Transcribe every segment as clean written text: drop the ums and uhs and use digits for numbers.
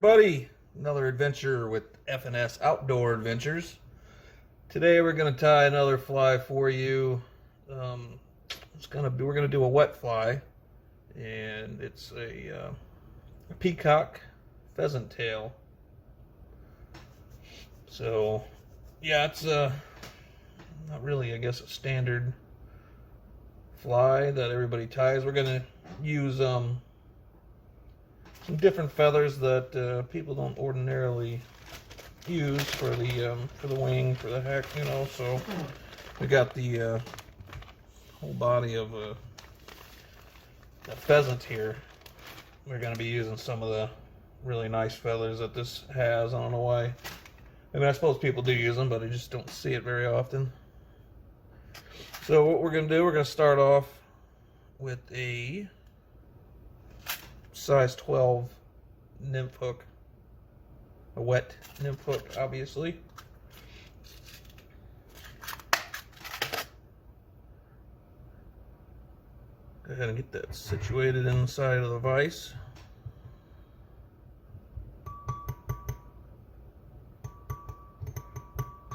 Buddy, another adventure with F&S Outdoor Adventures. Today we're going to tie another fly for you. We're gonna do a wet fly, and it's a peacock pheasant tail. So yeah, it's not really, I guess, a standard fly that everybody ties. We're gonna use some different feathers that people don't ordinarily use for the wing, for the heck, you know. So we got the whole body of a pheasant here. We're going to be using some of the really nice feathers that this has. I don't know why. I mean, I suppose people do use them, but I just don't see it very often. So what we're going to do, we're going to start off with a size 12 nymph hook, a wet nymph hook, obviously. Go ahead and get that situated inside of the vise.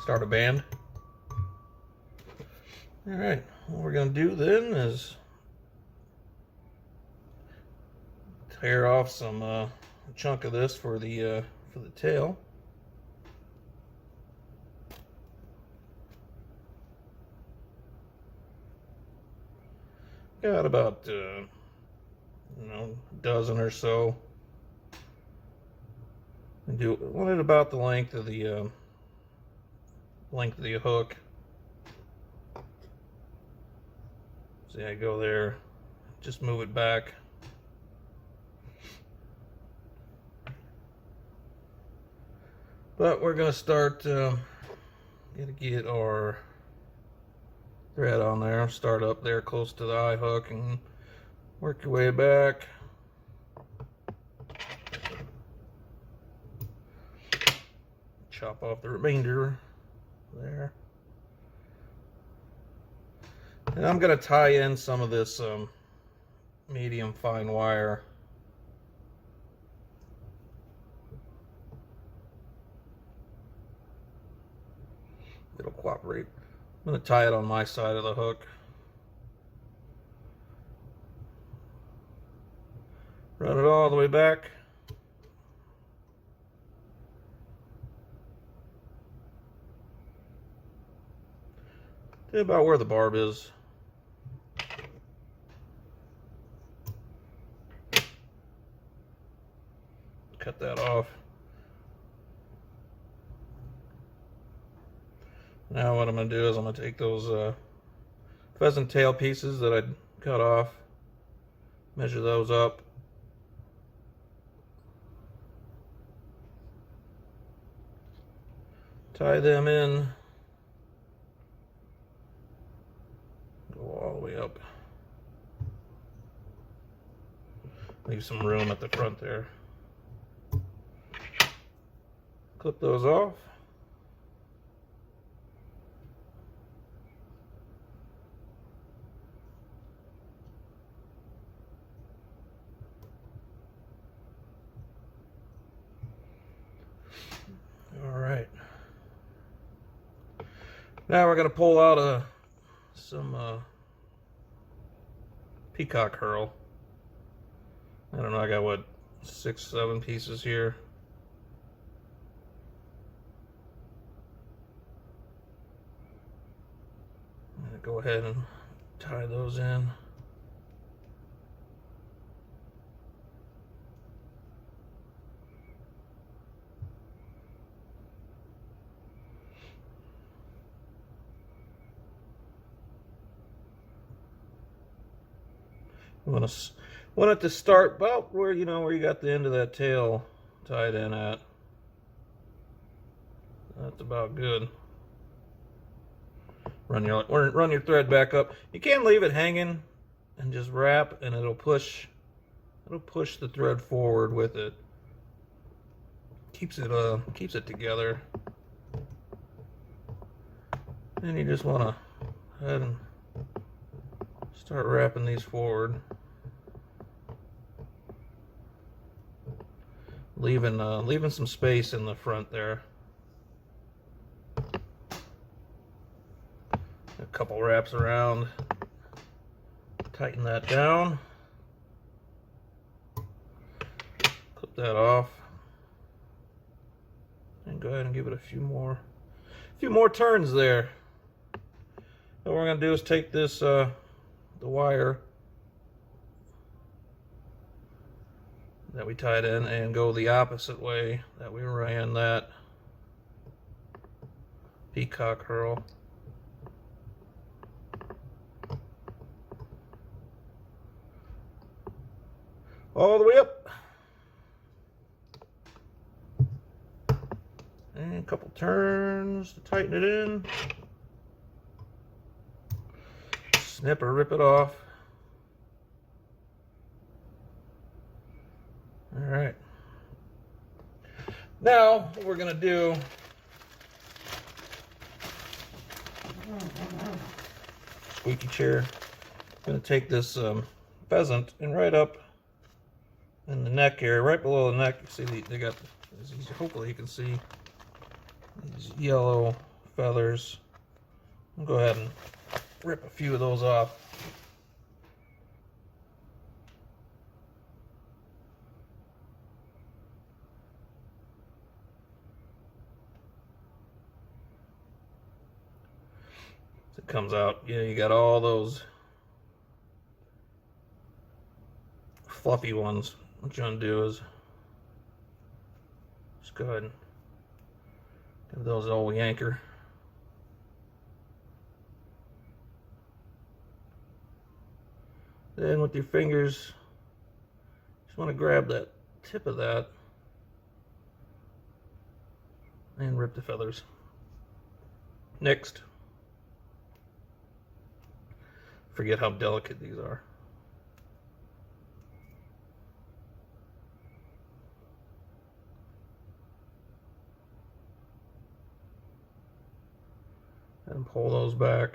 Start a band. All right, what we're going to do then is tear off some chunk of this for the tail. Got about a dozen or so. And want it about the length of the hook. See, I go there, just move it back. But we're gonna start. Gonna get our thread on there. Start up there close to the eye hook and work your way back. Chop off the remainder there. And I'm going to tie in some of this medium fine wire. It'll cooperate. I'm going to tie it on my side of the hook. Run it all the way back. To about where the barb is. Cut that off. Now what I'm going to do is I'm going to take those pheasant tail pieces that I cut off, measure those up. Tie them in. Go all the way up. Leave some room at the front there. Clip those off. All right. Now we're going to pull out some Peacock Herl. I don't know, I got what, 6, 7 pieces here. I'm going to go ahead and tie those in. Want it to start about where you got the end of that tail tied in at. That's about good. Run your thread back up. You can leave it hanging and just wrap, and it'll push the thread forward with it. Keeps it together. Then you just want to go ahead and start wrapping these forward. leaving some space in the front there. A couple wraps around, tighten that down, clip that off, and go ahead and give it a few more turns there. What we're going to do is take this the wire that we tied in and go the opposite way that we ran that Peacock Herl. All the way up. And a couple turns to tighten it in. Snip or rip it off. All right. Now what we're going to do, squeaky chair, I'm going to take this pheasant and right up in the neck here, right below the neck, you see they got, hopefully you can see these yellow feathers. I'll go ahead and rip a few of those off. As it comes out, yeah, you got all those fluffy ones. What you want to do is just go ahead and give those an old yanker. Then with your fingers, just want to grab that tip of that and rip the feathers. Next, forget how delicate these are. And pull those back.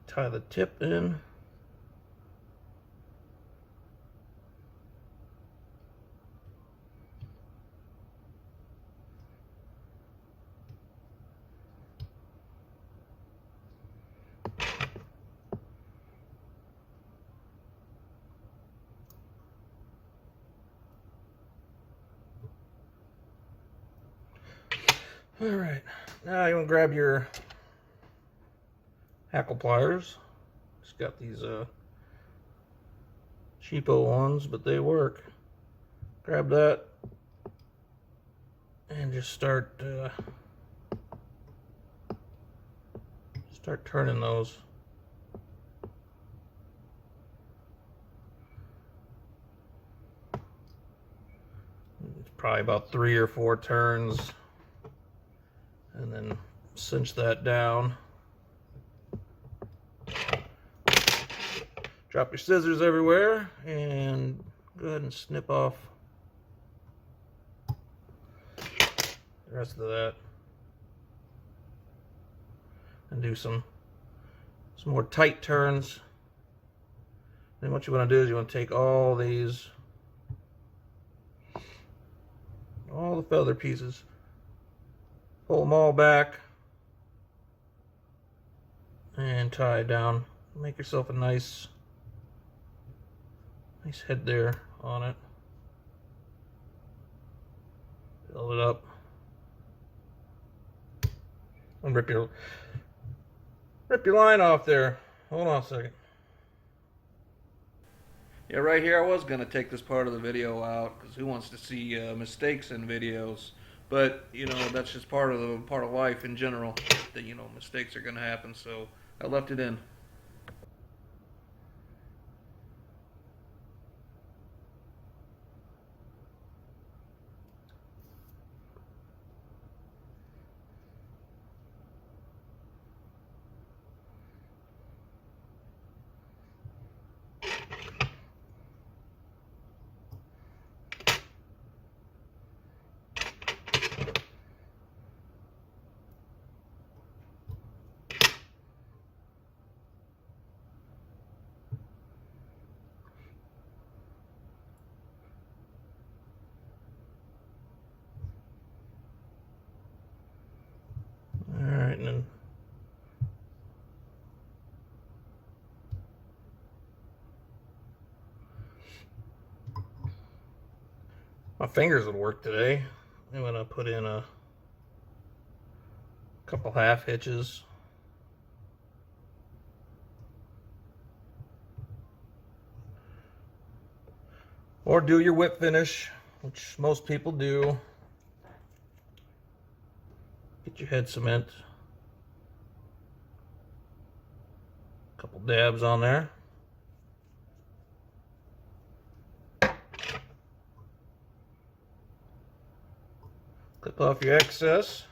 Tie the tip in. All right, now you want to grab your Hackle pliers. Just got these cheapo ones, but they work. Grab that and just start turning those. It's probably about 3 or 4 turns. And then cinch that down. Drop your scissors everywhere and go ahead and snip off the rest of that. And do some more tight turns. Then what you want to do is you want to take all the feather pieces, pull them all back and tie it down. Make yourself a nice head there on it. Build it up and rip your line off there. Hold on a second. Yeah, right here I was gonna take this part of the video out because who wants to see mistakes in videos? But you know, that's just part of life in general. That, you know, mistakes are gonna happen, so I left it in. My fingers would work today. I'm going to put in a couple half hitches. Or do your whip finish, which most people do. Get your head cement. A couple dabs on there. Clip off your excess.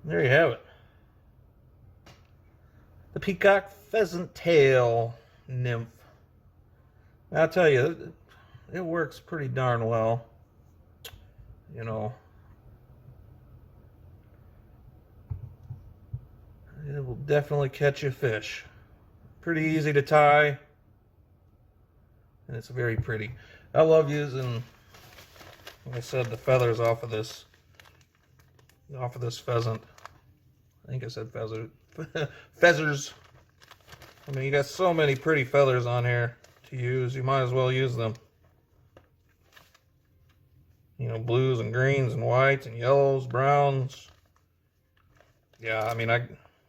There you have it. The Peacock Pheasant Tail nymph. I'll tell you, it works pretty darn well. You know, it will definitely catch a fish. Pretty easy to tie, and it's very pretty. I love using, like I said, the feathers off of this pheasant. I think I said feathers. Feathers. I mean, you got so many pretty feathers on here to use. You might as well use them. You know, blues and greens and whites and yellows, browns. Yeah, I mean, I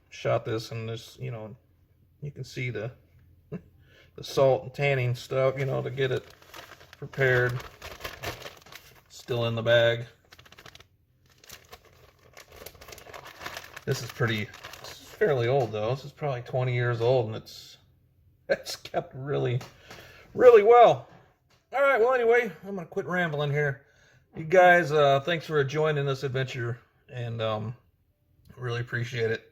shot this and this, you know, you can see the salt and tanning stuff, you know, to get it prepared. Still in the bag. This is fairly old though. This is probably 20 years old, and it's kept really, really well. All right, well anyway, I'm gonna quit rambling here. You guys, thanks for joining this adventure, and really appreciate it.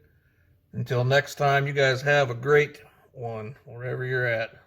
Until next time, you guys have a great one wherever you're at.